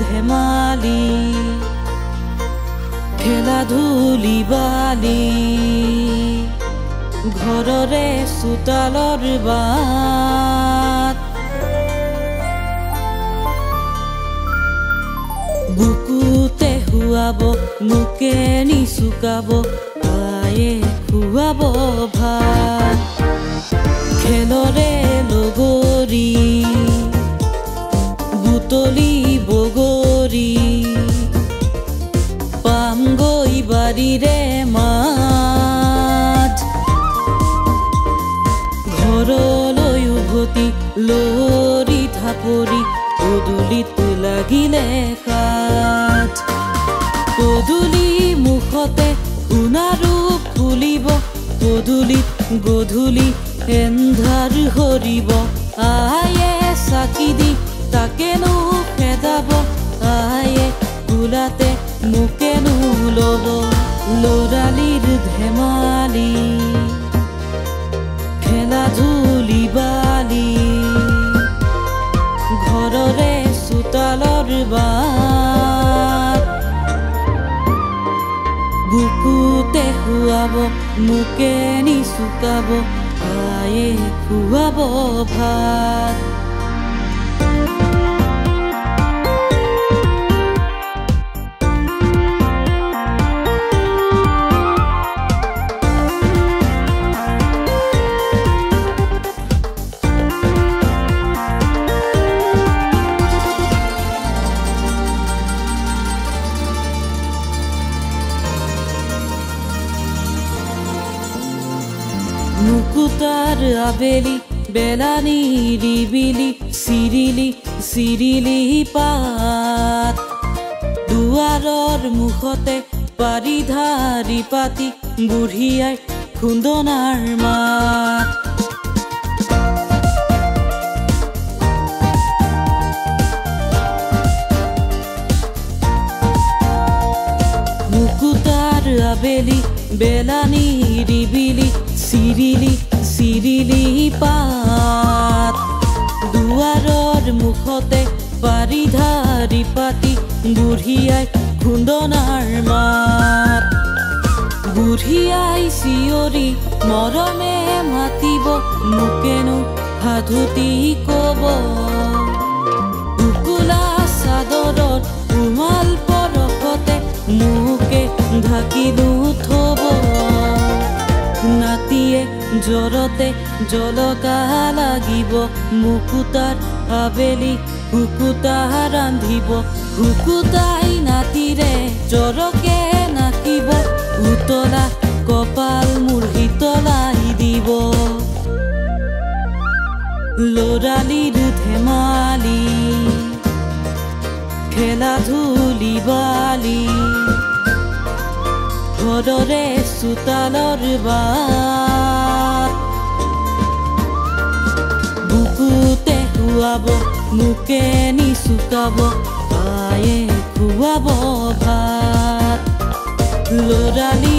ধেমালি খেলা ধূলি বালি ঘৰৰে চোতালৰ বাট বুকুতে শুৱাব মুকে নিচুকাব আয়ে খুৱাব ভাত খেলৰে লগৰী বুটলি বগৰী পামগৈ বাৰীৰে মাত ঘৰলৈ উভতি লৰি থাপৰি পদূলিত লাগিলে কাঠ পদূলি মুখতে সোণাৰূপ ফুলিব পদূলিত গধূলি এন্ধাৰ হৰিব আয়ে চাকি দি তাকেনো খেদাব আয়ে কোলাতে মোকেনো ল'ব ল'ৰালিৰ ধেমালি খেলা ধূলি বালি ঘৰৰে চোতালৰ বাট বুকুতে শুৱাব মোকে নিচুকাব আয়ে খুৱাব ভাত মুকুতাৰ আবেলি বেলা নিৰিবিলি চিৰিলি চিৰিলি পাত দুৱাৰৰ মুখতে পাৰি ধাৰি পাতি বুঢ়ীয়াই খুন্দনাৰ মাত মুকুতাৰ আবেলি বেলা নিৰিবিলি চিৰিলি চিৰিলি পাত দুৱাৰৰ মুখতে পাৰি ধাৰি পাতি বুঢ়ীয়াই খুন্দনাৰ মাত বুঢ়ীয়াই চিঞৰি মৰমে মাতিব মোকেনো সাধুতি কব উকুলা চাদৰৰ উমাল পৰশতে মোকে ঢাকিলো থব নাতিয়ে জ্বৰতে জলকা লাগিব মুকুতাৰ আবেলি শুকুতা ৰান্ধিব শুকুতাই নাতিৰে জ্বৰকে নাকিব উতলা কপাল মোৰ শীতলাই দিব ল'ৰালিৰ ধেমালি খেলা ধূলি বালি ঘৰৰে চোতালৰ বাট বুকুতে শুৱাব মোকে নিচুকাব আয়ে খুৱাব ভাত ল'ৰালি